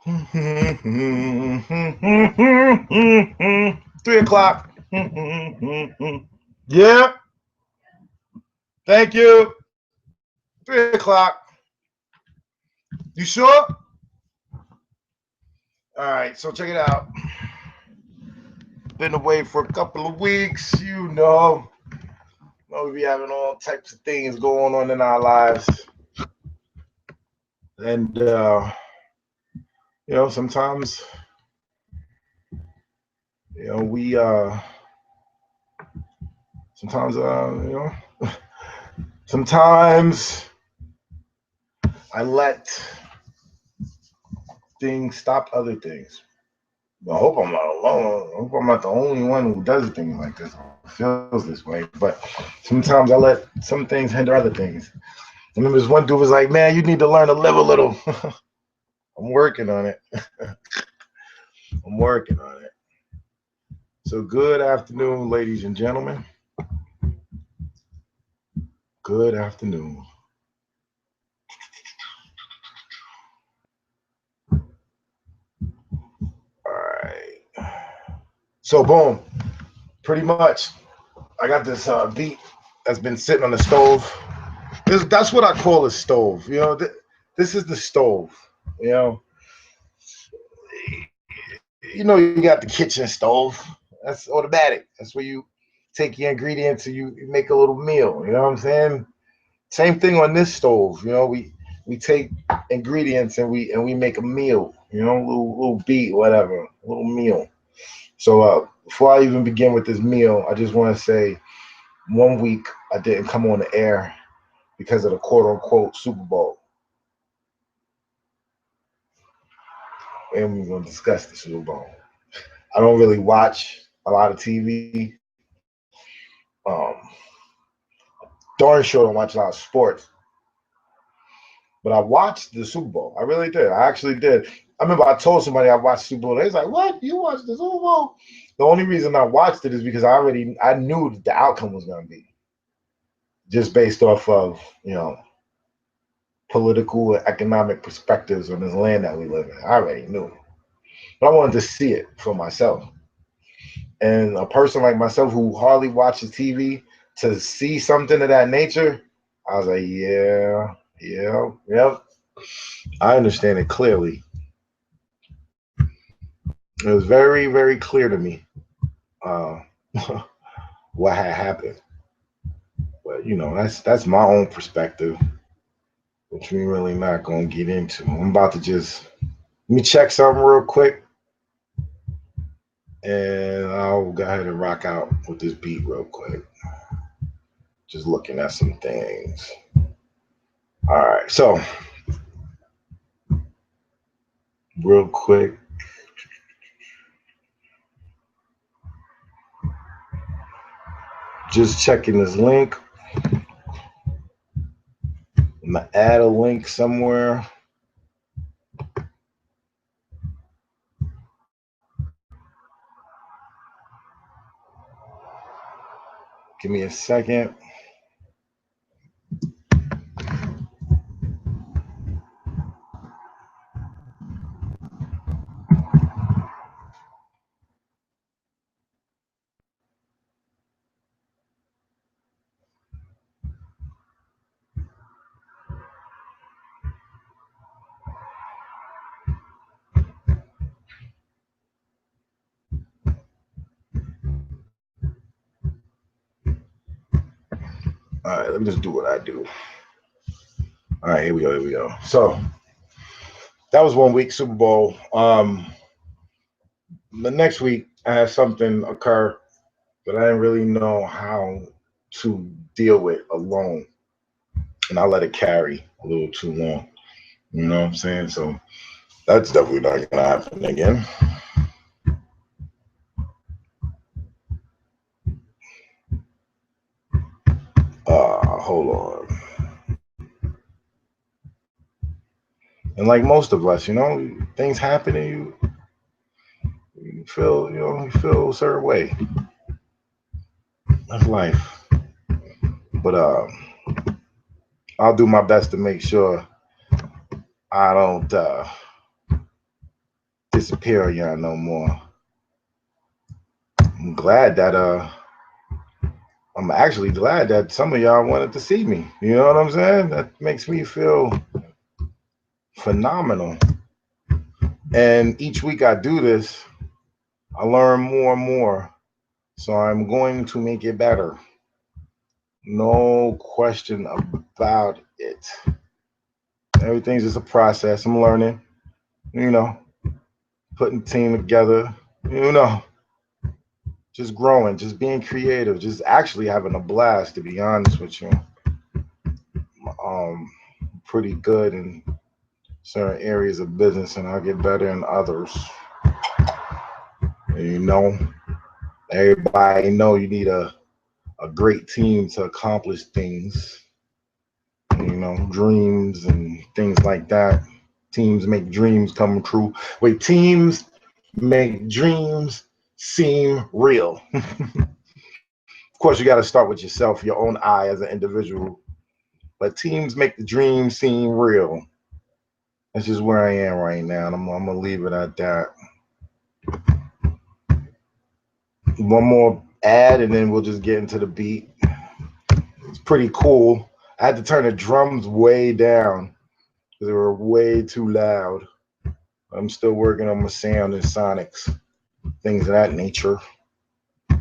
3 o'clock. Yeah, thank you. 3 o'clock. You sure? All right, so check it out. Been away for a couple of weeks, we be having all types of things going on in our lives. And sometimes, we sometimes sometimes I let things stop other things. I hope I'm not alone. I hope I'm not the only one who does things like this or feels this way. But sometimes I let some things hinder other things. I remember this one dude was like, "Man, you need to learn to live a little." I'm working on it. I'm working on it. So, good afternoon, ladies and gentlemen. Good afternoon. All right. So, boom. Pretty much, I got this beat that's been sitting on the stove. That's what I call a stove. This is the stove. You know, you got the kitchen stove. That's automatic. That's where you take your ingredients and you make a little meal. You know what I'm saying? Same thing on this stove. We take ingredients and we make a meal. Little beat, whatever, a little meal. So before I even begin with this meal, I just want to say, one week I didn't come on the air because of the quote unquote Super Bowl, and we're gonna discuss the Super Bowl. I don't really watch a lot of TV. Um, darn sure don't watch a lot of sports. But I watched the Super Bowl. I really did. I actually did. I remember I told somebody I watched Super Bowl. They was like, "What? You watched the Super Bowl?" The only reason I watched it is because I knew the outcome was going to be, just based off of political and economic perspectives on this land that we live in. I already knew, but I wanted to see it for myself. And a person like myself who hardly watches TV, to see something of that nature, I was like, yeah, yeah, yep. I understand it clearly. It was very, very clear to me uh, what had happened. But that's my own perspective, which we really not gonna get into. I'm about to just let me check something real quick, and I'll go ahead and rock out with this beat real quick. Just looking at some things. All right, so real quick. Just checking this link. I'm gonna add a link somewhere. Give me a second. All right, let me just do what I do. All right, here we go. Here we go. So that was 1 week Super Bowl. The next week I had something occur that I didn't really know how to deal with alone, and I let it carry a little too long. You know what I'm saying? So that's definitely not gonna happen again. Hold on. And like most of us, things happen and you feel a certain way. That's life. But I'll do my best to make sure I don't disappear on y'all no more. I'm glad that I'm actually glad that some of y'all wanted to see me. You know what I'm saying? That makes me feel phenomenal. And each week I do this, I learn more and more. So I'm going to make it better. No question about it. Everything's just a process. I'm learning, you know, putting the team together, you know, just growing, just being creative, just actually having a blast, to be honest with you. Pretty good in certain areas of business, and I'll get better in others. And, you know, everybody know you need a great team to accomplish things. You know, dreams and things like that. Teams make dreams come true. Wait, teams make dreams seem real. Of course, you got to start with yourself, your own eye as an individual. But teams make the dream seem real. That's just where I am right now, and I'm going to leave it at that. One more ad, and then we'll just get into the beat. It's pretty cool. I had to turn the drums way down because they were way too loud. I'm still working on my sound and sonics, things of that nature. All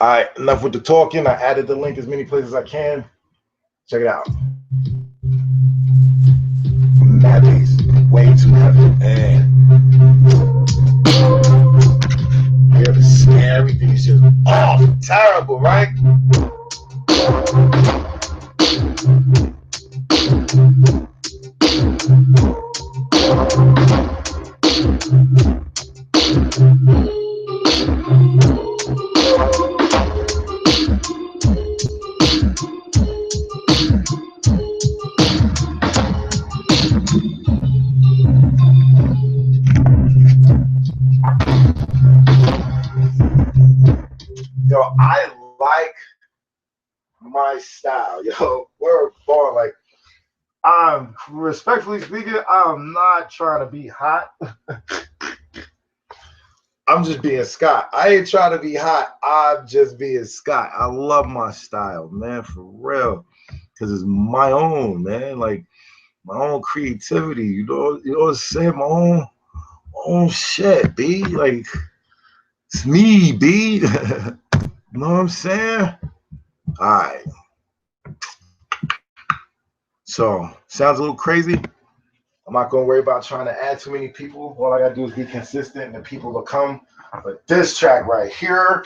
right, enough with the talking. I added the link as many places as I can. Check it out. That piece, way too heavy. And hear the snare, everything is just off. Terrible, right? Yo, I like my style. Yo, we're born like, I'm respectfully speaking, I'm not trying to be hot. I'm just being Scott. I ain't trying to be hot. I'm just being Scott. I love my style, man, for real. Because it's my own, man. Like my own creativity. You know what I'm saying? My own shit, B. Like it's me, B. You know what I'm saying? All right. So sounds a little crazy. I'm not gonna worry about trying to add too many people. All I gotta do is be consistent and the people will come. But this track right here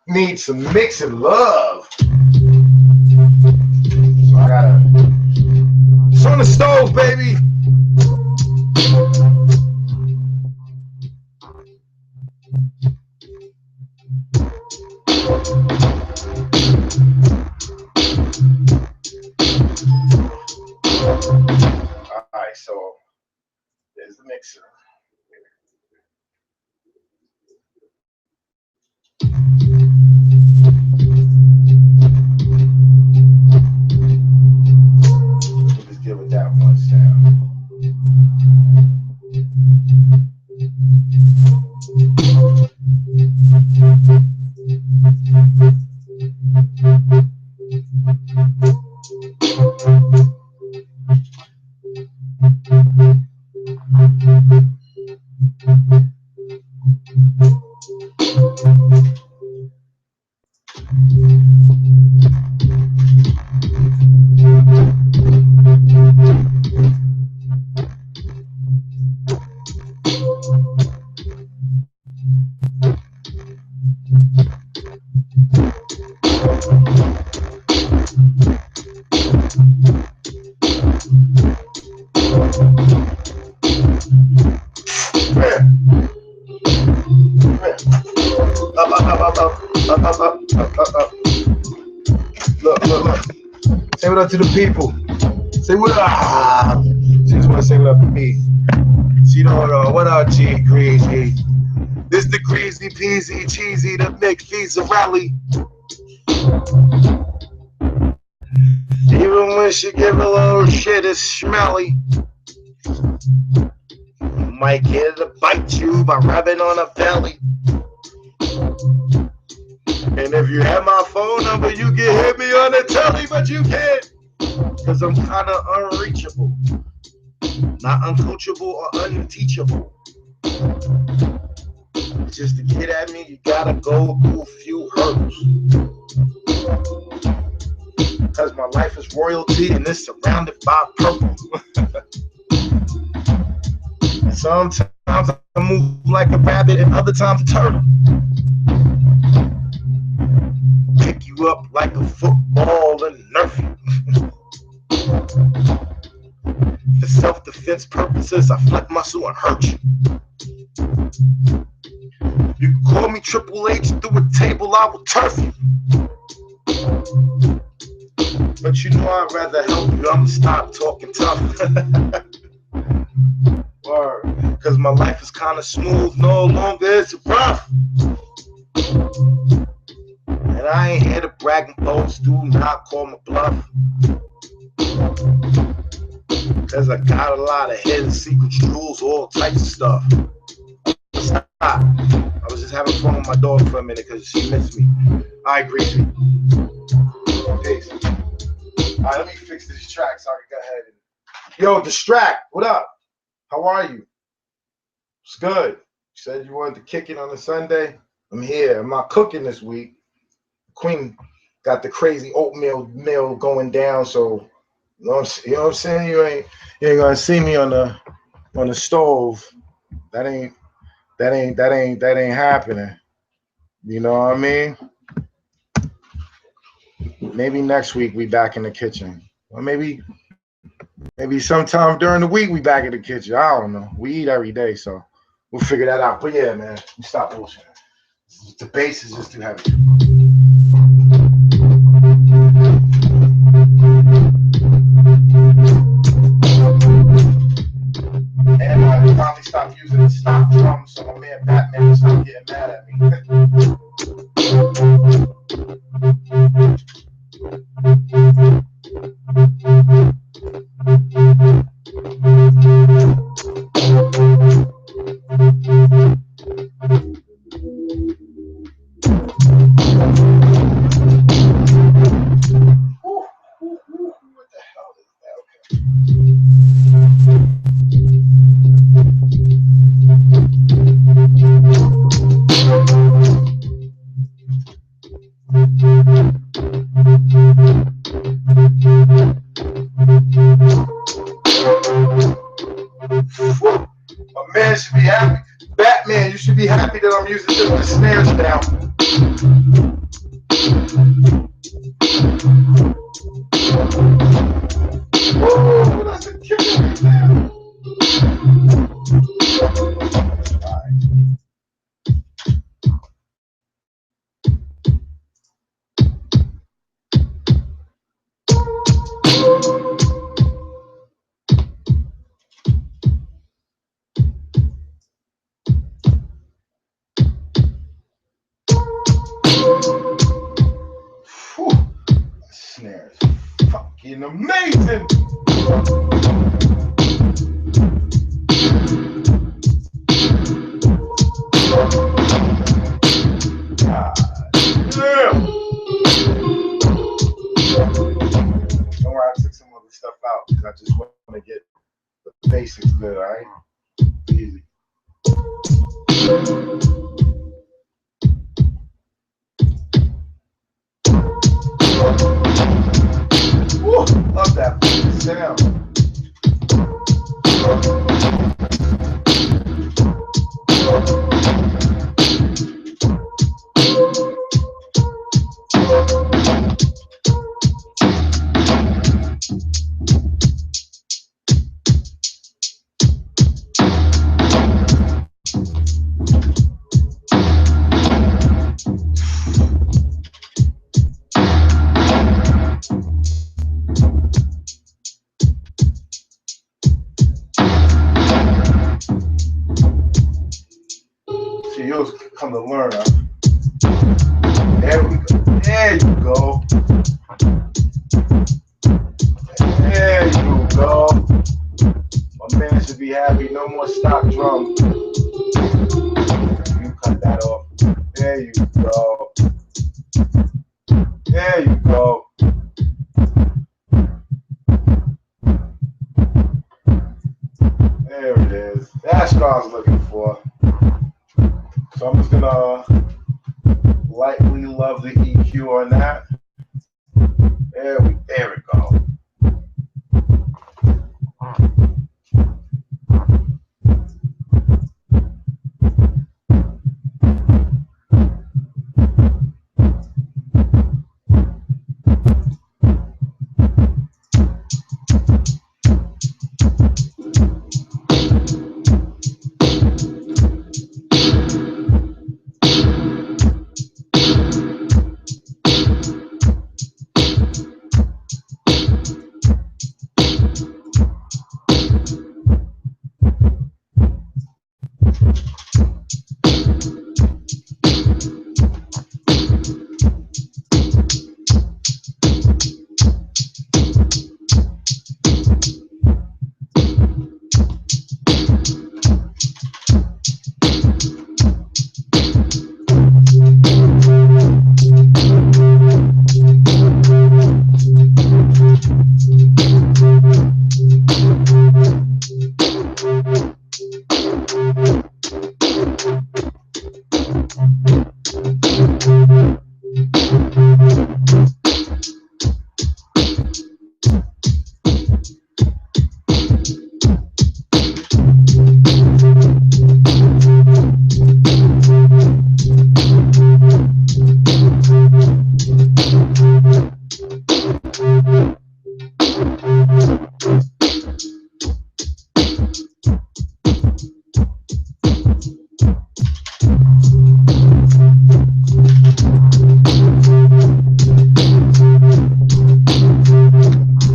needs some mixing love. So I gotta, it's on the stove, baby. All right, so there's the mixer. We'll just give it that one sound. Look. Say what up to the people. Say what up. She just want to say what up to me. She don't know what up, G Greasy. This the greasy peasy cheesy the McFee's rally. Even when she give a little shit, it's smelly. might get to bite you by rubbing on a belly. And if you have my phone number, you can hit me on the telly, but you can't, because I'm kind of unreachable. Not uncoachable or unteachable. Just to get at me, you gotta go through a few hurdles. Because my life is royalty and it's surrounded by purple. Sometimes I move like a rabbit and other times a turtle. Pick you up like a football and nerf you. For self-defense purposes, I flex muscle and hurt you. You can call me Triple H, through a table I will turf you. But you know I'd rather help you, I'ma stop talking tough. Cause my life is kinda smooth, no longer it's rough. And I ain't here to brag and boast, do not call my bluff. Cause I got a lot of hidden secrets, jewels, all types of stuff. Stop. I was just having fun with my dog for a minute because she missed me. Alright, Greasy. Peace. Alright, let me fix this track so I can go ahead and... Yo, Distract, what up? How are you? It's good. You said you wanted to kick it on a Sunday. I'm here. I'm not cooking this week. Queen got the crazy oatmeal meal going down, so you know what I'm saying? You ain't gonna see me on the stove. That ain't happening. You know what I mean? Maybe next week we back in the kitchen. Or maybe sometime during the week we back in the kitchen. I don't know. We eat every day, so we'll figure that out. But yeah, man, stop bullshitting. The bass is just too heavy. And I finally stopped using the stop drum, so my man Batman will stop getting mad at me. What the hell is that? A man should be happy. Batman, you should be happy that I'm using the snares now. Woo, that's a killer right now. Snares fucking amazing. God damn. Don't worry, I took some other stuff out because I just want to get the basics good, all right? Easy. Woo, love that sound. See, you'll come to learn. Huh? There we go. There you go. There you go. My man should be be happy. No more stock drum. You cut that off. There you go. There you go. There it is. That's what I was looking for. So I'm just gonna lightly love the EQ on that. There we go.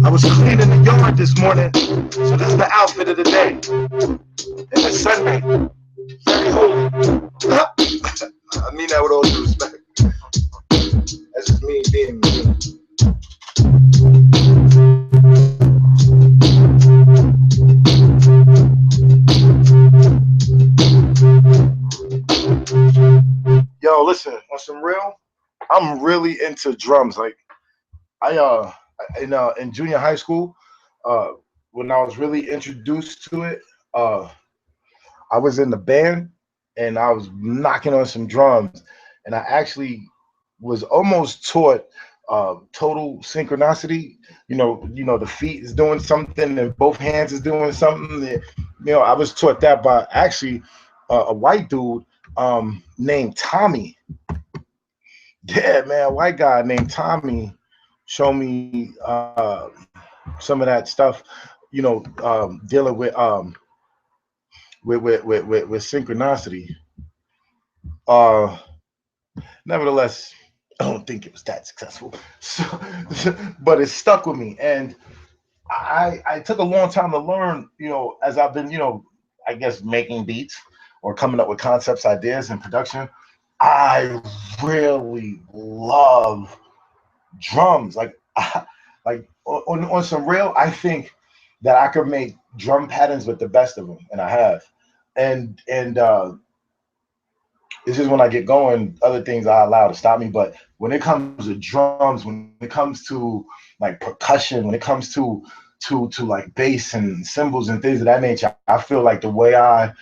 I was cleaning the yard this morning, so this is the outfit of the day. And it's Sunday. Very holy. I mean that with all due respect. That's just me being me. Yo, listen, on some real, I'm really into drums. Like in junior high school, uh when I was really introduced to it, uh I was in the band and I was knocking on some drums, and I actually was almost taught total synchronicity. The feet is doing something and both hands is doing something. I was taught that by actually a white dude named Tommy. Yeah, man, white guy named Tommy showed me some of that stuff. Dealing with synchronicity. Uh, Nevertheless, I don't think it was that successful. So, but it stuck with me, and I took a long time to learn. As I've been, I guess making beats or coming up with concepts, ideas, and production. I really love drums. On some real, I think that I could make drum patterns with the best of them, and I have. And it's just when I get going, other things I allow to stop me. But when it comes to drums, when it comes to like percussion, when it comes to like bass and cymbals and things of that nature, I feel like the way I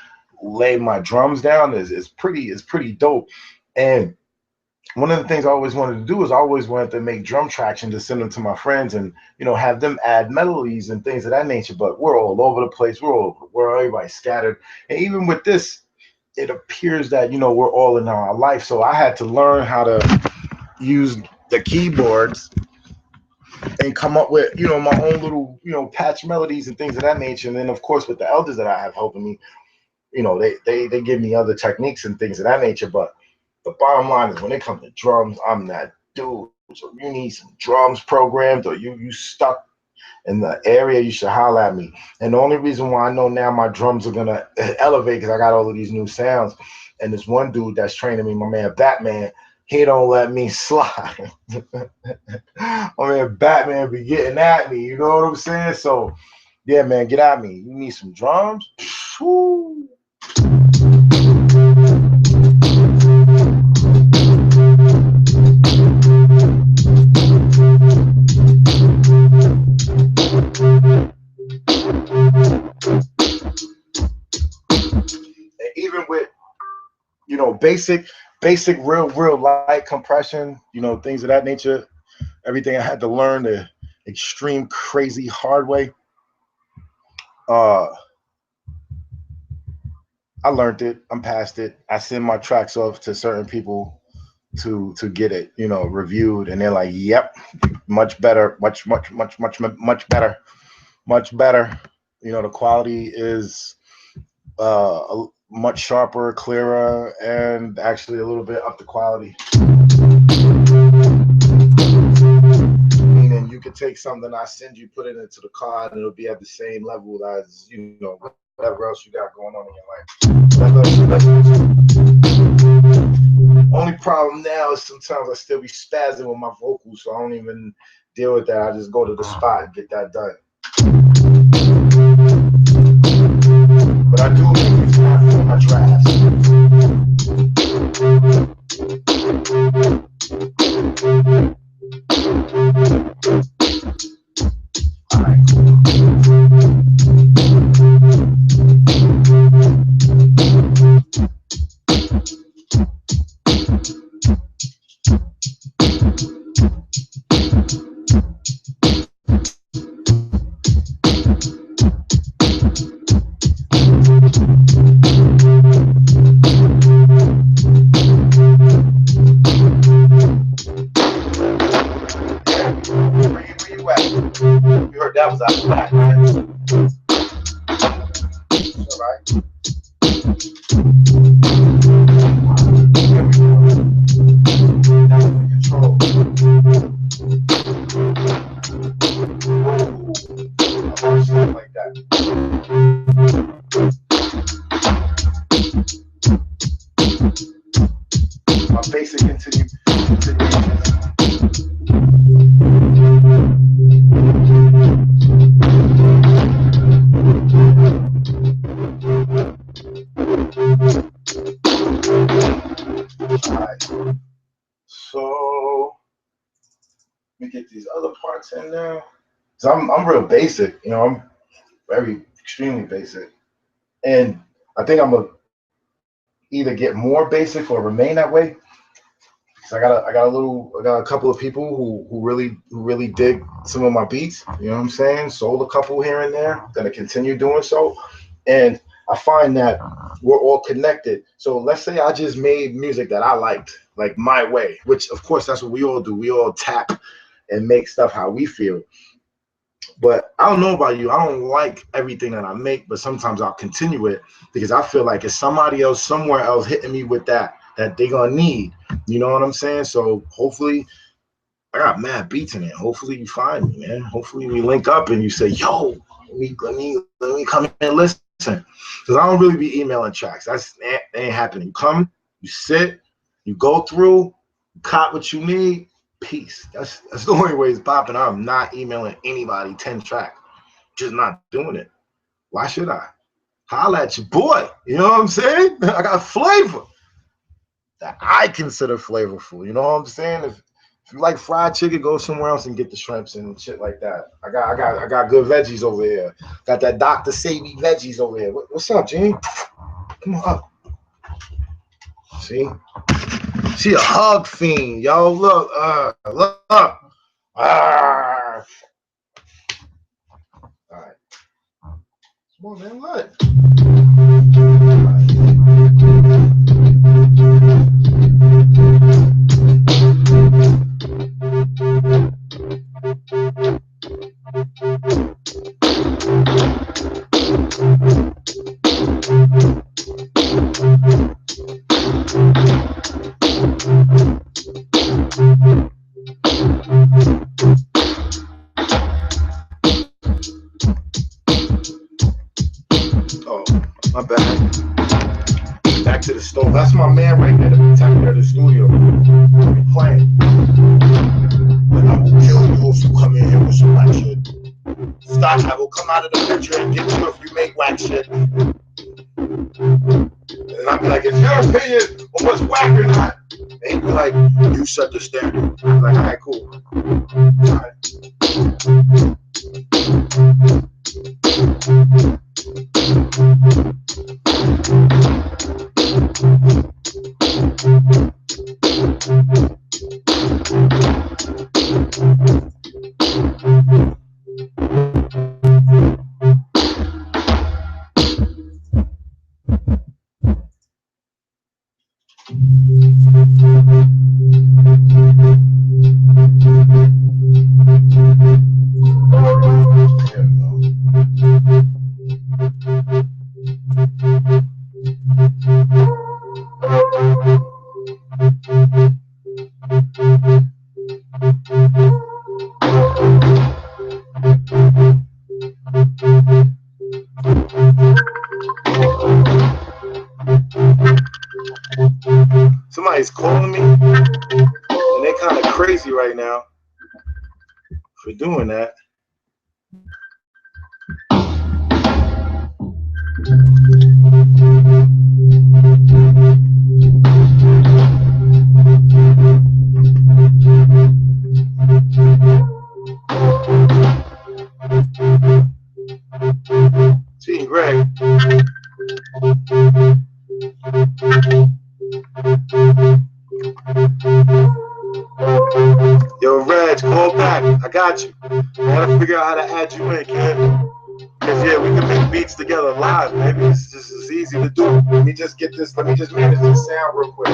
lay my drums down is pretty dope. And one of the things I always wanted to do is I always wanted to make drum traction to send them to my friends and have them add melodies and things of that nature. But we're all over the place. We're everybody scattered. And even with this, it appears that we're all in our life. So I had to learn how to use the keyboards and come up with my own little patch melodies and things of that nature. And then of course with the elders that I have helping me, they give me other techniques and things of that nature. But the bottom line is when it comes to drums, I'm that dude. So you need some drums programmed, or you stuck in the area, you should holler at me. And the only reason why I know now my drums are gonna elevate because I got all of these new sounds. And this one dude that's training me, my man Batman, he don't let me slide. My man Batman be getting at me, you know what I'm saying? So Yeah, man, get at me. You need some drums? Woo. And even with, you know, basic real light compression, you know, things of that nature, everything I had to learn the extreme crazy hard way. uh I learned it. I'm past it. I send my tracks off to certain people to get it, you know, reviewed, and they're like, "Yep, much better, much better, much better." You know, the quality is much sharper, clearer, and actually a little bit up the quality. Meaning, you could take something I send you, put it into the car, and it'll be at the same level as, you know, whatever else you got going on in your life. Only problem now is sometimes I still be spazzing with my vocals, so I don't even deal with that. I just go to the spot and get that done. But I do make these for my drafts. All right. Where you at? You heard that was out of whack, man. It's all right. Here we go. Now under control. I want stuff like that. My basic continuation. Alright. So let me get these other parts in there. So I'm real basic, you know, I'm very extremely basic. And I think I'm gonna either get more basic or remain that way. So I got a couple of people who really dig some of my beats. You know what I'm saying? Sold a couple here and there. Gonna continue doing so, and I find that we're all connected. So let's say I just made music that I liked, like my way, which of course that's what we all do. We all tap and make stuff how we feel. But I don't know about you. I don't like everything that I make, but sometimes I'll continue it because I feel like it's somebody else somewhere else hitting me with that they gonna need. You know what I'm saying? So hopefully I got mad beats in it. Hopefully you find me, man. Hopefully we link up and you say, yo, let me come in and listen. Because I don't really be emailing tracks. That ain't happening. You come, you sit, you go through, you cop what you need, peace. That's the only way it's popping. I'm not emailing anybody 10 tracks. Just not doing it. Why should I? Holla at your boy. You know what I'm saying? I got flavor that I consider flavorful. You know what I'm saying? If you like fried chicken, go somewhere else and get the shrimps and shit like that. I got good veggies over here. Got that Dr. Sadie veggies over here. What's up, Gene? Come on up. See? She a hug fiend, yo. Look. All right. Come on, man. What? Oh, my bad. Back to the stove. That's my man right there, the protector of the studio. Be playing. But I will kill you if you come in here with some black shit. Stop. docs, I will come out of the picture and get you if you make whack shit. And I'll be like, it's your opinion on what's whack or not. And he'd be like, you set the standard. I'm like, all right, cool. All right. Somebody's calling me, and they're kind of crazy right now for doing that. See, Greg. Yo, Reg, call back. I got you. I gotta figure out how to add you in, kid. Because, yeah, we can make beats together live. Maybe it's just as easy to do. Let me just get this. Let me just manage this sound real quick.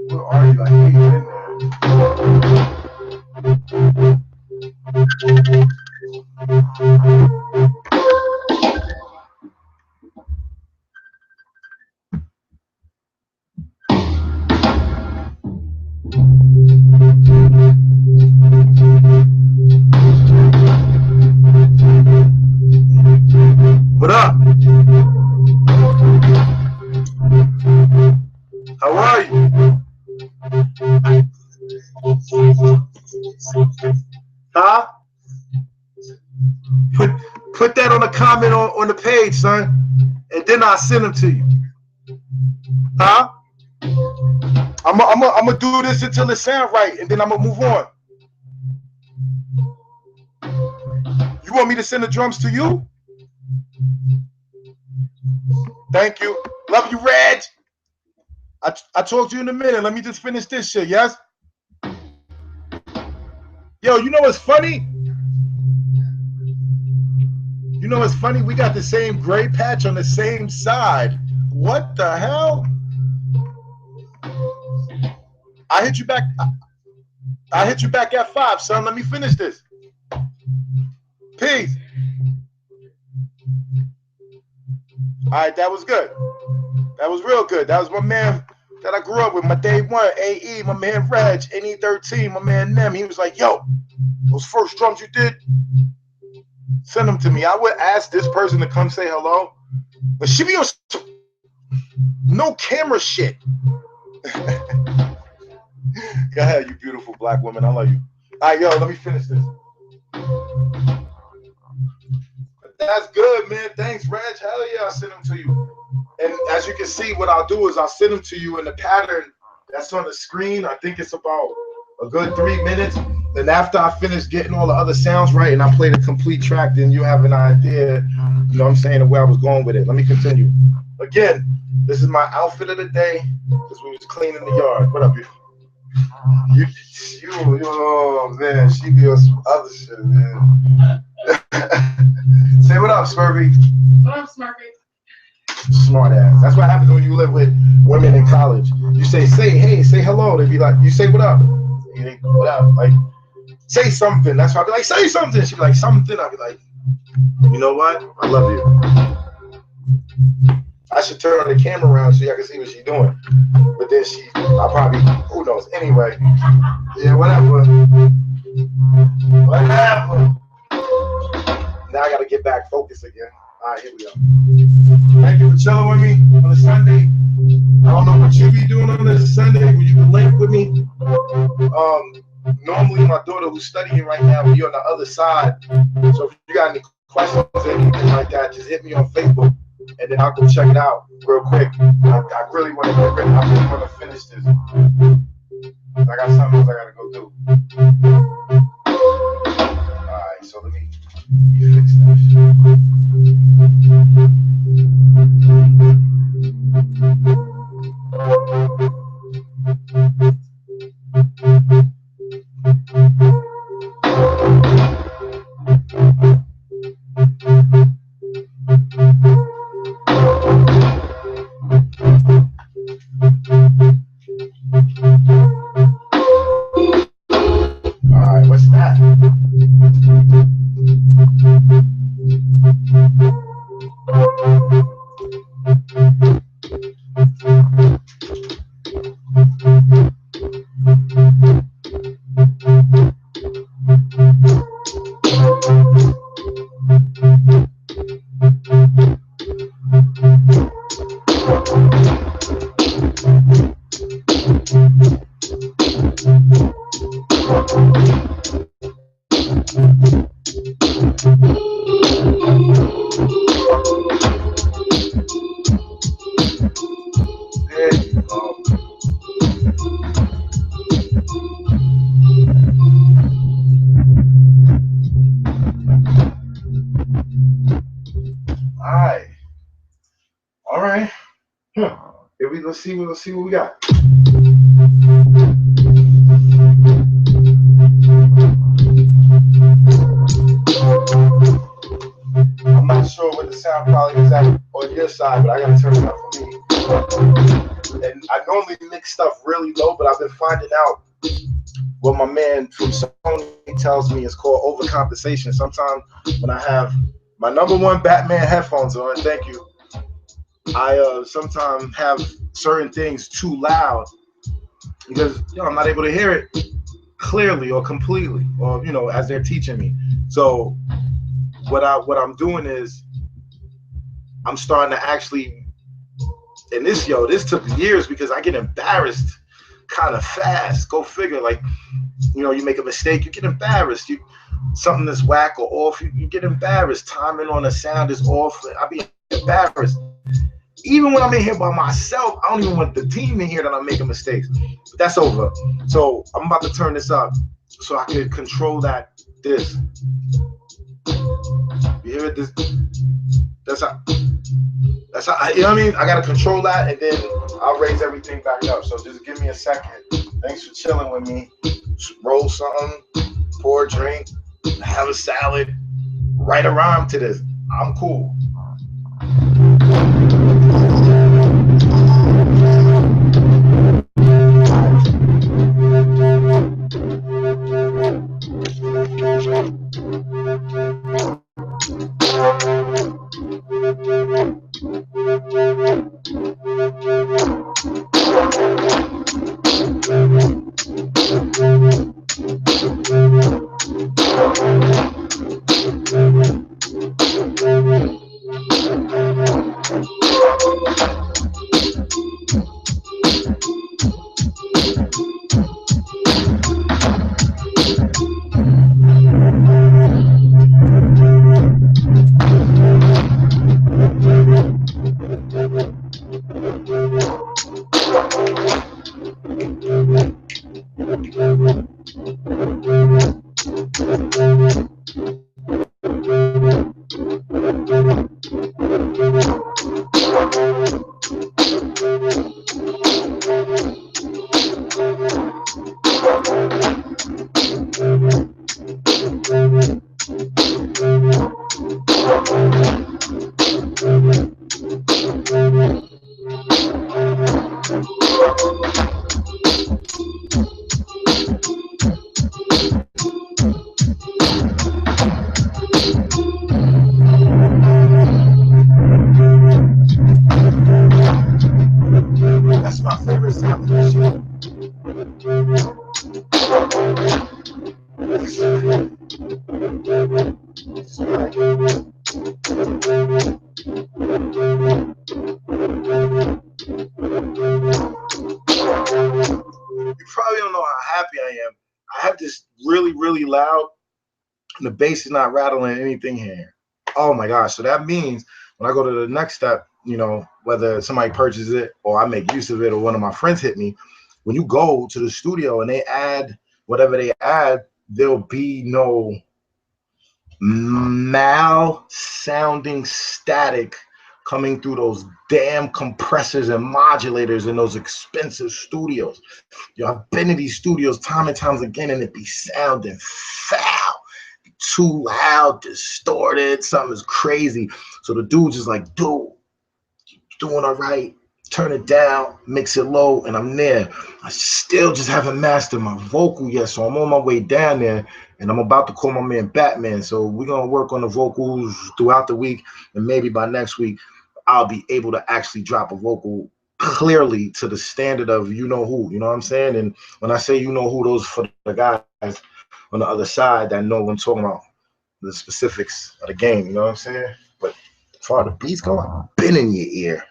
Where are you? I hate you in there. What up? How are you? Huh? Put that on a comment on the page, son, and then I'll send them to you. Huh? I'm gonna do this until it sounds right, and then I'm gonna move on. You want me to send the drums to you? Thank you. Love you, Reg. I talk to you in a minute. Let me just finish this shit, yes? Yo, you know what's funny? You know what's funny? We got the same gray patch on the same side. What the hell? I hit you back. I hit you back at 5, son. Let me finish this. Peace. All right, that was good. That was real good. That was my man that I grew up with, my day one, AE, my man Reg, NE13, my man Nem. He was like, yo, those first drums you did, send them to me. I would ask this person to come say hello, but she be on no camera shit. Go ahead, you beautiful black woman. I love you. All right, yo, let me finish this. That's good, man. Thanks, Reg. Hell yeah, I'll send them to you. And as you can see, what I'll do is I'll send them to you in the pattern that's on the screen. I think it's about a good 3 minutes. And after I finish getting all the other sounds right and I play the complete track, then you have an idea, you know what I'm saying, of where I was going with it. Let me continue. Again, this is my outfit of the day because we was cleaning the yard. What up, you? Oh, man, she be on some other shit, man. Say what up, Smurfy. What up, Smurfy? Smart ass. That's what happens when you live with women in college. You say hey, say hello. They be like, you say what up? What up? Like, say something. That's why I be like, say something. She be like, something. I be like, you know what? I love you. I should turn the camera around so y'all can see what she's doing. But then I probably, who knows? Anyway, yeah, whatever. Whatever. Now I gotta get back focused again. All right, here we go. Thank you for chilling with me on a Sunday. I don't know what you be doing on this Sunday. Will you link with me? Normally my daughter who's studying right now will be on the other side. So if you got any questions or anything like that, just hit me on Facebook and then I'll go check it out real quick. I really want to get ready. I really want to finish this. I got something else I gotta go do. Alright, so let me fix that. Alright, what's that? All right. Here we let's see what we got. I'm not sure what the sound quality is at on your side, but I gotta turn it up for me. And I normally mix stuff really low, but I've been finding out what my man from Sony tells me is called overcompensation. Sometimes when I have my #1 Batman headphones on, thank you, I sometimes have certain things too loud because I'm not able to hear it clearly or completely, or as they're teaching me. So what I'm doing is I'm starting to actually, and this took years because I get embarrassed kind of fast. Go figure. Like, you make a mistake, you get embarrassed. Something that's whack or off, you get embarrassed. Timing on a sound is off. I be embarrassed. Even when I'm in here by myself, I don't even want the team in here that I'm making mistakes. But that's over. So I'm about to turn this up so I can control this. You hear it? That's how, you know what I mean? I got to control that, and then I'll raise everything back up. So just give me a second. Thanks for chilling with me. Roll something, pour a drink, have a salad, write a rhyme to this. I'm cool. That's my favorite sound of this shit. probably don't know how happy I am. I have this really, really loud, and the bass is not rattling anything here. Oh my gosh. So that means when I go to the next step, you know, whether somebody purchases it or I make use of it or one of my friends hit me, when you go to the studio and they add whatever they add, there'll be no mal sounding static coming through those damn compressors and modulators in those expensive studios. Yo, I've been to these studios time and times again, and it be sounding foul, too loud, distorted, something is crazy. So the dude's just like, dude, doing all right. Turn it down, mix it low, and I'm there. I still just haven't mastered my vocal yet, so I'm on my way down there, and I'm about to call my man Batman. So we're gonna work on the vocals throughout the week, and maybe by next week, I'll be able to actually drop a vocal clearly to the standard of you know who. You know what I'm saying? And when I say you know who, those for the guys on the other side that know what I'm talking about, the specifics of the game. You know what I'm saying? But as far as the beats go, I've been in your ear.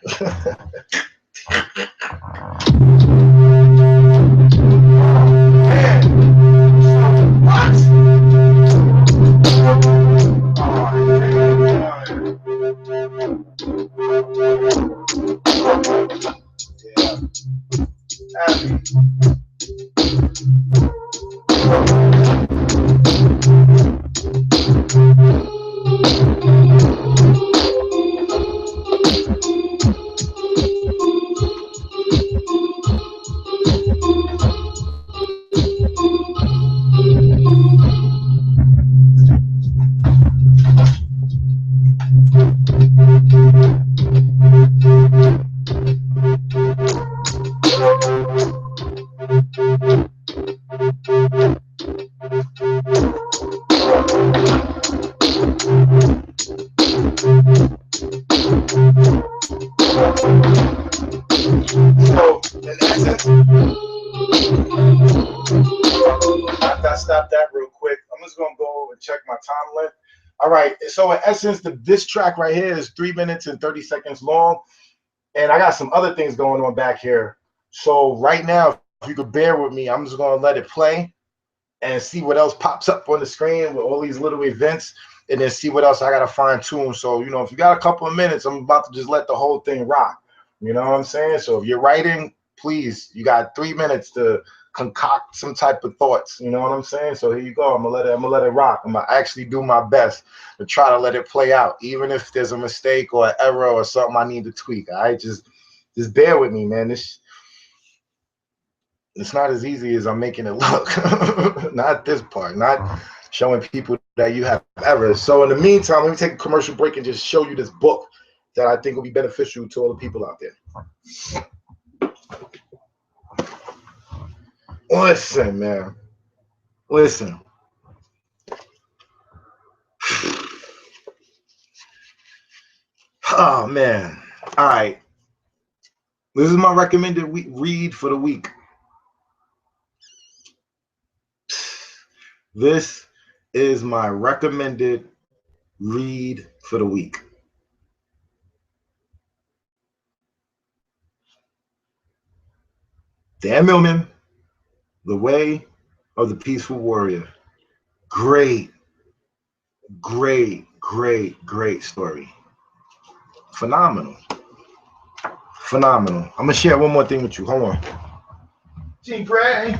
So, in essence, after I stop that real quick, I'm just gonna go over and check my time length. All right, so in essence, this track right here is 3 minutes and 30 seconds long, and I got some other things going on back here. So right now, if you could bear with me, I'm just gonna let it play and see what else pops up on the screen with all these little events, and then see what else I gotta fine tune. So, you know, if you got a couple of minutes, I'm about to just let the whole thing rock. You know what I'm saying? So if you're writing, please, you got 3 minutes to concoct some type of thoughts. You know what I'm saying? So here you go. I'm gonna let it rock. I'm gonna actually do my best to try to let it play out, even if there's a mistake or an error or something I need to tweak. All right, just bear with me, man. It's not as easy as I'm making it look. Not this part, not showing people that you have errors. So in the meantime, let me take a commercial break and just show you this book that I think will be beneficial to all the people out there. Listen, man. Listen. Oh, man. All right. This is my recommended read for the week. This is my recommended read for the week. Dan Millman, The Way of the Peaceful Warrior. Great, great, great, great story. Phenomenal. Phenomenal. I'm going to share one more thing with you. Hold on. G. Gray.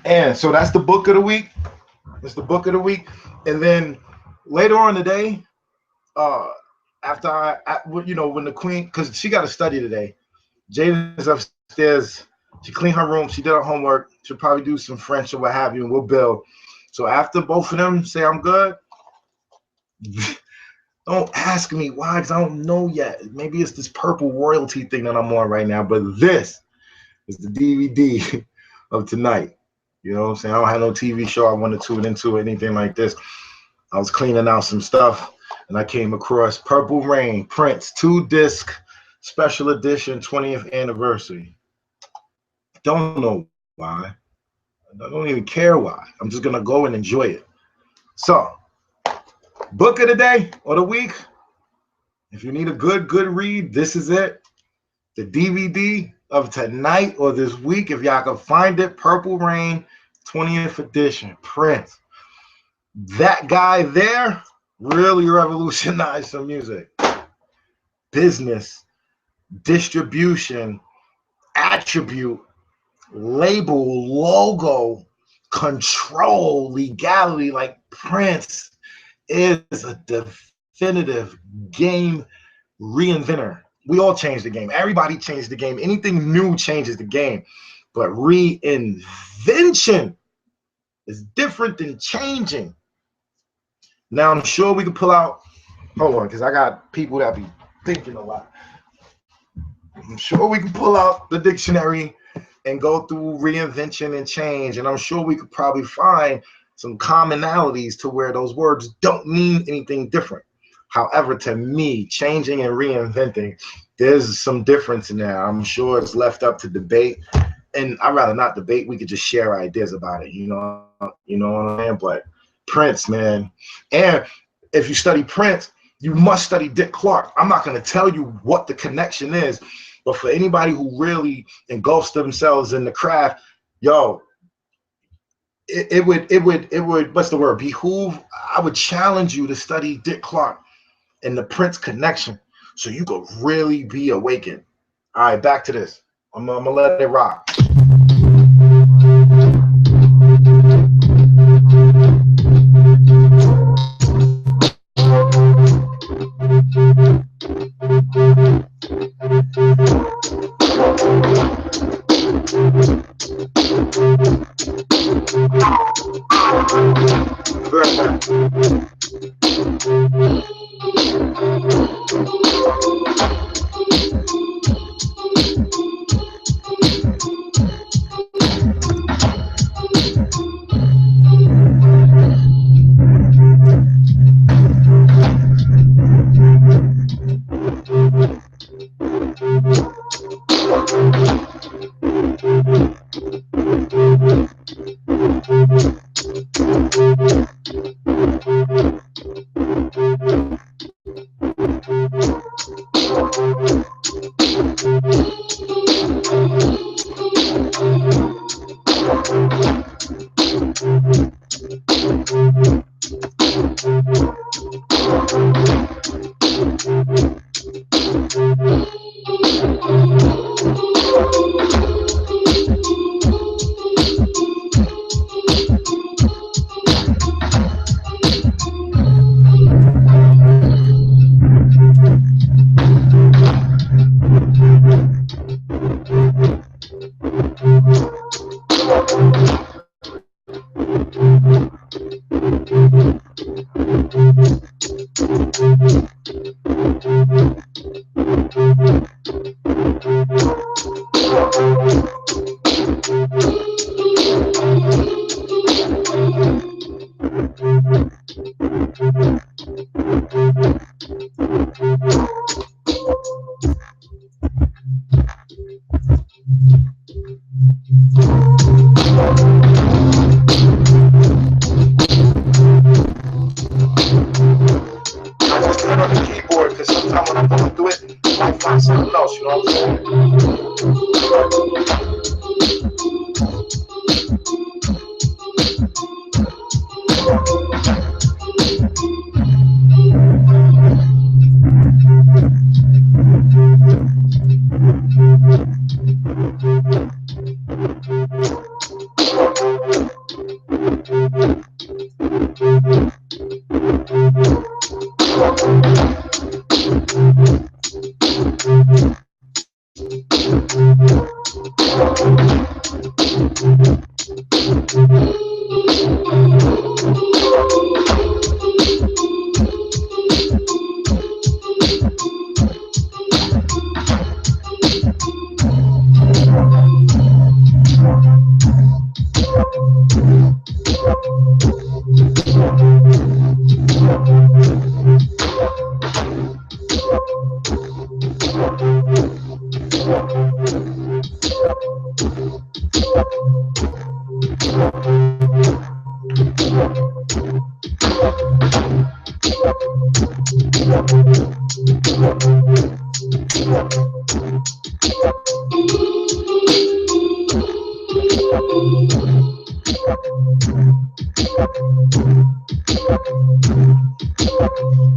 And so that's the book of the week. It's the book of the week. And then later on today, after you know, when the queen, because she got to study today. Jaden's upstairs. She cleaned her room. She did her homework. She'll probably do some French or what have you, and we'll build. So after both of them say I'm good, don't ask me why, because I don't know yet. Maybe it's this purple royalty thing that I'm on right now, but this is the DVD of tonight. You know what I'm saying? I don't have no TV show I want to tune into or anything like this. I was cleaning out some stuff, and I came across Purple Rain, Prince, 2-disc, special edition, 20th anniversary. Don't know why. I don't even care why. I'm just gonna go and enjoy it. So, book of the day or the week. If you need a good read, this is it. The DVD of tonight or this week, if y'all can find it, Purple Rain, 20th edition, Prince. That guy there really revolutionized some music. Business, distribution, attribute, label, logo, control, legality. Like Prince is a definitive game reinventor. We all changed the game. Everybody changed the game. Anything new changes the game. But reinvention is different than changing. Now, I'm sure we can pull out, hold on, because I got people that be thinking a lot. I'm sure we can pull out the dictionary and go through reinvention and change. And I'm sure we could probably find some commonalities to where those words don't mean anything different. However, to me, changing and reinventing, there's some difference in there. I'm sure it's left up to debate. And I'd rather not debate. We could just share ideas about it, you know what I'm saying? But Prince, man. And if you study Prince, you must study Dick Clark. I'm not going to tell you what the connection is, but for anybody who really engulfs themselves in the craft, yo, it would, what's the word? Behoove. I would challenge you to study Dick Clark and the Prince connection so you could really be awakened. All right, back to this. I'm gonna let it rock.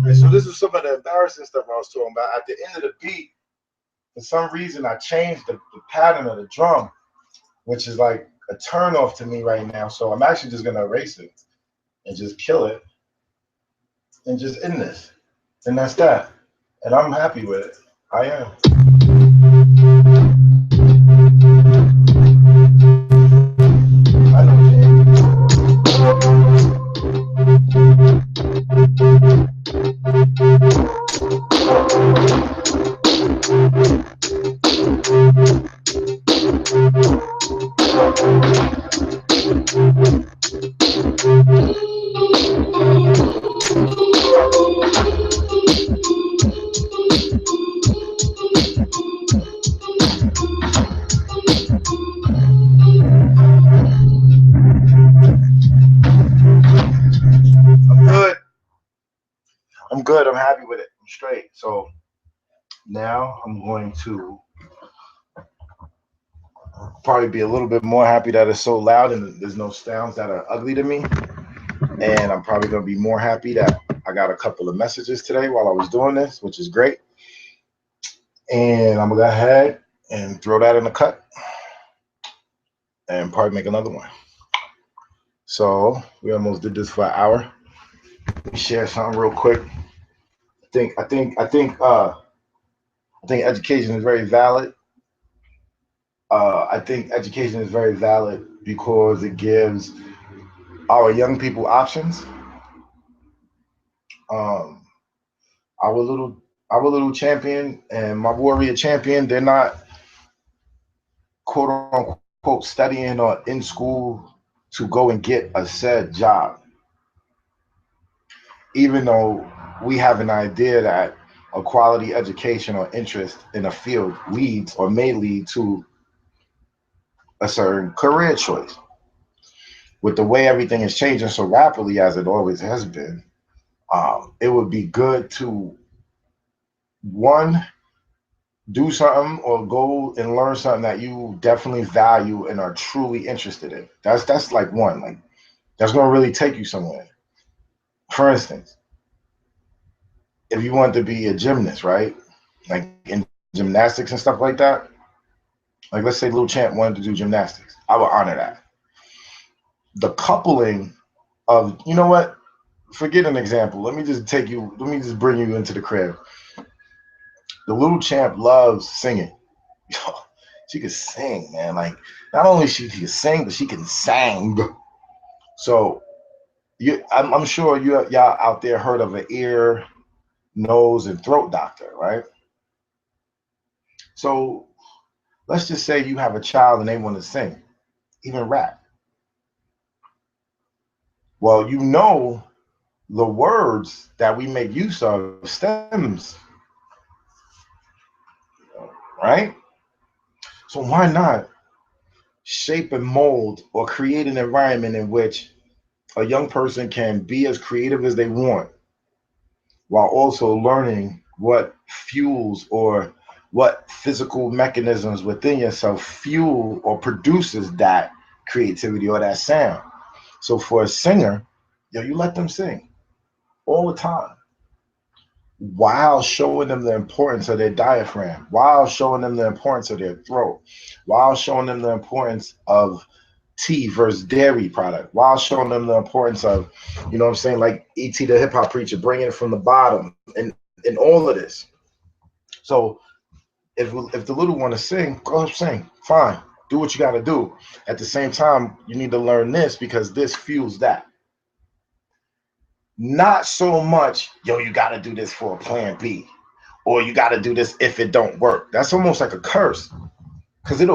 And so this is some of the embarrassing stuff I was talking about. At the end of the beat, for some reason, I changed the pattern of the drum, which is like a turn off to me right now. So I'm actually just gonna erase it and just kill it and just end this. And that's that. And I'm happy with it. I am. I know, I'm good. I'm good. I'm happy with it. I'm straight. So now I'm going to probably be a little bit more happy that it's so loud and there's no sounds that are ugly to me. And I'm probably going to be more happy that I got a couple of messages today while I was doing this, which is great. And I'm going to go ahead and throw that in the cut and probably make another one. So we almost did this for an hour. Let me share something real quick. I think education is very valid. I think education is very valid because it gives our young people options. Um, our little champion and my warrior champion, they're not quote unquote studying or in school to go and get a said job. Even though we have an idea that a quality education or interest in a field leads or may lead to a certain career choice. With the way everything is changing so rapidly as it always has been, it would be good to one do something or go and learn something that you definitely value and are truly interested in. That's like one, like that's gonna really take you somewhere. For instance, if you want to be a gymnast, right? Like in gymnastics and stuff like that. Like let's say Little Champ wanted to do gymnastics. I would honor that. The coupling of, you know what? Forget an example. Let me just bring you into the crib. The Little Champ loves singing. She can sing, man. Like not only she can sing, but she can sang. So I'm sure y'all out there heard of an ear, nose, and throat doctor, right? So let's just say you have a child and they want to sing, even rap. Well, you know the words that we make use of stems, right? So why not shape and mold or create an environment in which a young person can be as creative as they want while also learning what fuels or what physical mechanisms within yourself fuel or produces that creativity or that sound. So for a singer, you let them sing all the time while showing them the importance of their diaphragm, while showing them the importance of their throat, while showing them the importance of tea versus dairy product, while showing them the importance of, you know what I'm saying, like E.T. the hip hop preacher, bringing it from the bottom and all of this. So if the little want to sing, go up sing, fine, do what you got to do. At the same time, you need to learn this because this fuels that. Not so much, you got to do this for a plan B, or you got to do this if it don't work. That's almost like a curse, because it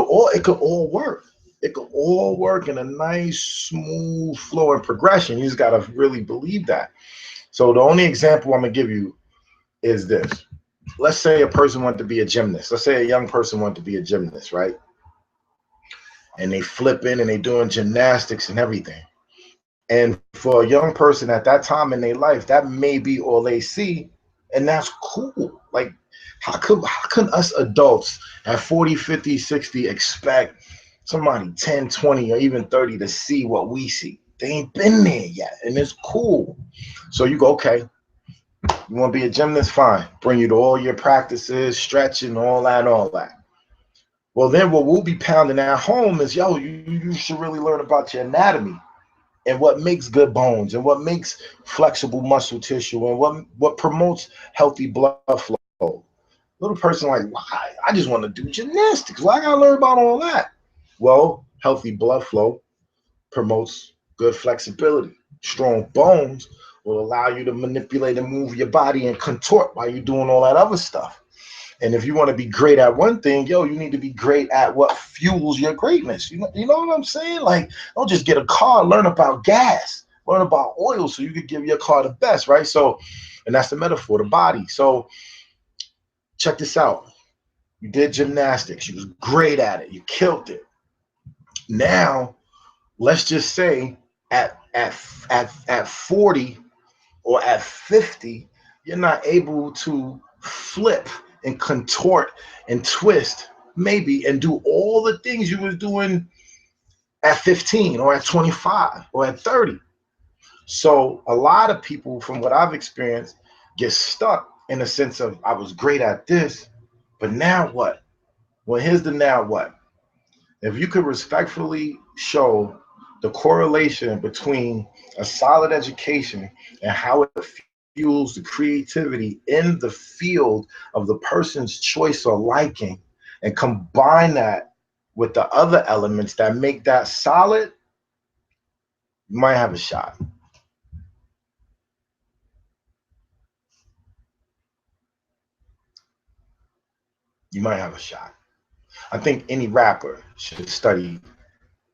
could all work. It could all work in a nice, smooth flow and progression. You just got to really believe that. So the only example I'm gonna give you is this. Let's say a person wanted to be a gymnast. Let's say a young person wanted to be a gymnast, right? and they flipping and they doing gymnastics and everything. And for a young person at that time in their life, that may be all they see, and that's cool. Like, how can us adults at 40, 50, 60 expect somebody 10, 20, or even 30 to see what we see? They ain't been there yet, and it's cool. So you go, okay, you want to be a gymnast? Fine. Bring you to all your practices, stretching, all that, all that. Well, then what we'll be pounding at home is, yo, you should really learn about your anatomy and what makes good bones and what makes flexible muscle tissue and what promotes healthy blood flow. Little person like, why? I just want to do gymnastics. Why I gotta learn about all that? Well, healthy blood flow promotes good flexibility. Strong bones will allow you to manipulate and move your body and contort while you're doing all that other stuff. And if you want to be great at one thing, yo, you need to be great at what fuels your greatness. You know what I'm saying? Like, don't just get a car, learn about gas, learn about oil so you can give your car the best, right? So, and that's the metaphor, the body. So check this out. You did gymnastics. You was great at it. You killed it. Now, let's just say at 40 or at 50, you're not able to flip and contort and twist, maybe, and do all the things you was doing at 15 or at 25 or at 30. So a lot of people, from what I've experienced, get stuck in the sense of, I was great at this, but now what? Well, here's the now what. If you could respectfully show the correlation between a solid education and how it fuels the creativity in the field of the person's choice or liking, and combine that with the other elements that make that solid, you might have a shot. You might have a shot. I think any rapper should study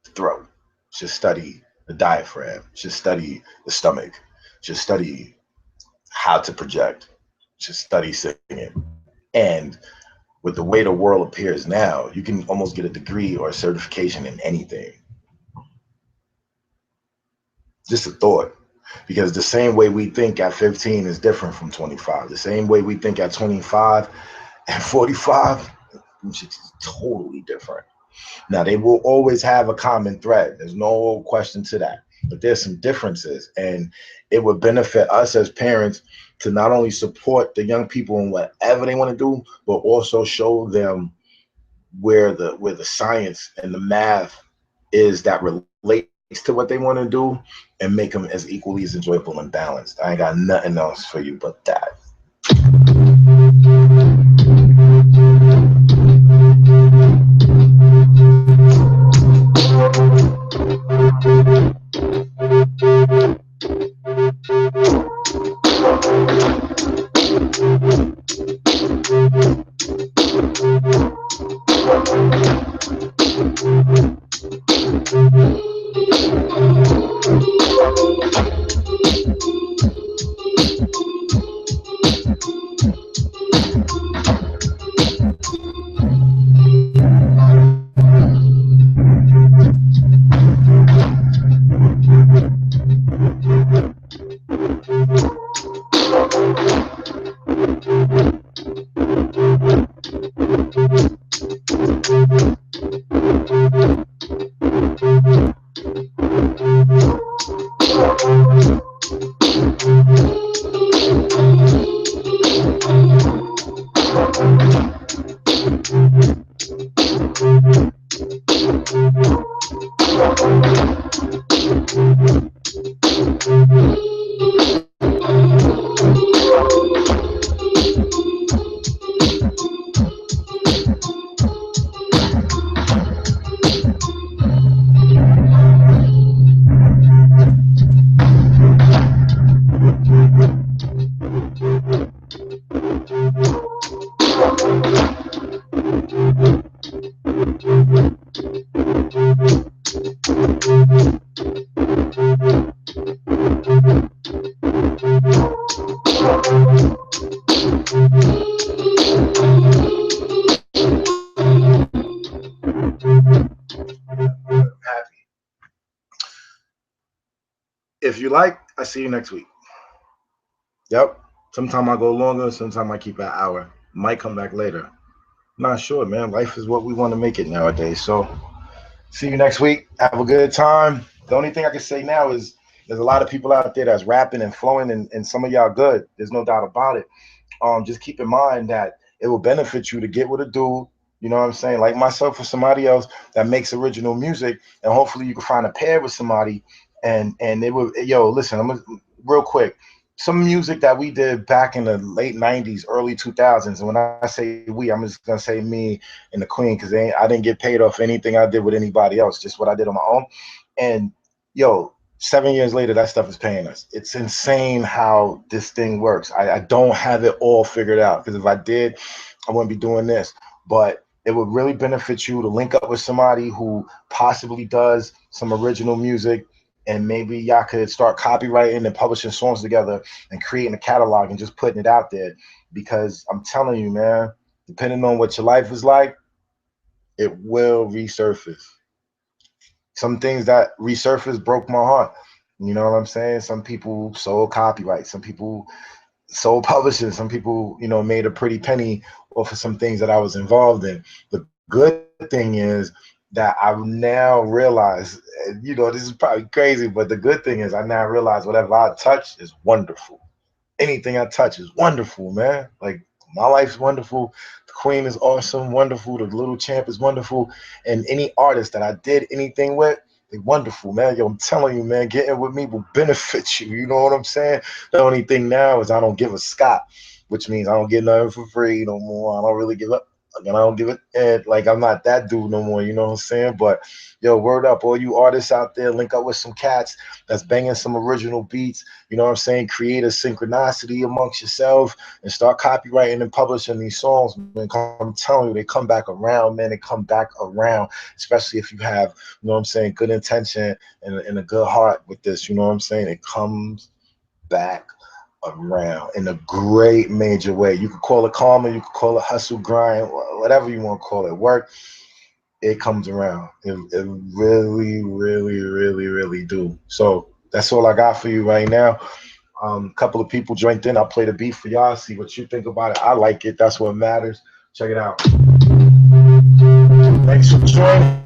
the throat, should study the diaphragm, should study the stomach, should study how to project, should study singing. And with the way the world appears now, you can almost get a degree or a certification in anything. Just a thought. Because the same way we think at 15 is different from 25. The same way we think at 25 and 45, it's totally different. Now, they will always have a common thread. There's no question to that. But there's some differences. And it would benefit us as parents to not only support the young people in whatever they want to do, but also show them where the science and the math is that relates to what they want to do, and make them as equally as enjoyable and balanced. I ain't got nothing else for you but that. If you like, I see you next week. Yep. Sometime I go longer, sometime I keep an hour. Might come back later. Not sure, man. Life is what we want to make it nowadays. So see you next week. Have a good time. The only thing I can say now is there's a lot of people out there that's rapping and flowing, and some of y'all good. There's no doubt about it. Just keep in mind that it will benefit you to get with a dude, you know what I'm saying, like myself or somebody else that makes original music, and hopefully you can find a pair with somebody, and it will, yo, listen, I'm gonna, real quick, some music that we did back in the late 90s, early 2000s, and when I say we, I'm just gonna say me and the queen, because I didn't get paid off anything I did with anybody else, just what I did on my own. And yo, 7 years later, that stuff is paying us. It's insane how this thing works. I don't have it all figured out, because if I did, I wouldn't be doing this. But it would really benefit you to link up with somebody who possibly does some original music, and maybe y'all could start copywriting and publishing songs together and creating a catalog and just putting it out there. Because I'm telling you, man, depending on what your life is like, it will resurface. Some things that resurfaced broke my heart. You know what I'm saying? Some people sold copyright. Some people sold publishing. Some people, made a pretty penny off of some things that I was involved in. The good thing is that I now realize, this is probably crazy, but the good thing is I now realize whatever I touch is wonderful. Anything I touch is wonderful, man. Like, my life's wonderful. The queen is awesome, wonderful. The little champ is wonderful. And any artist that I did anything with, they wonderful, man. Yo, I'm telling you, man, getting with me will benefit you. You know what I'm saying? The only thing now is I don't give a scot, which means I don't get nothing for free no more. I don't really give up. And I don't give it, and like, I'm not that dude no more, you know what I'm saying? But yo, word up, all you artists out there, link up with some cats that's banging some original beats, you know what I'm saying? Create a synchronicity amongst yourself and start copywriting and publishing these songs, man. I'm telling you, they come back around, man. They come back around, especially if you have, you know what I'm saying, good intention and a good heart with this, you know what I'm saying? It comes back around in a great major way. You could call it karma, you could call it hustle, grind, whatever you want to call it, work. It comes around. It really, really, really, really do. So that's all I got for you right now. A couple of people joined in. I'll play the beat for y'all, see what you think about it. I like it. That's what matters. Check it out. Thanks for joining.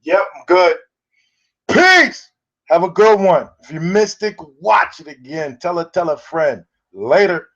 Yep, I'm good. Peace. Have a good one. If you missed it, watch it again. Tell a friend. Later.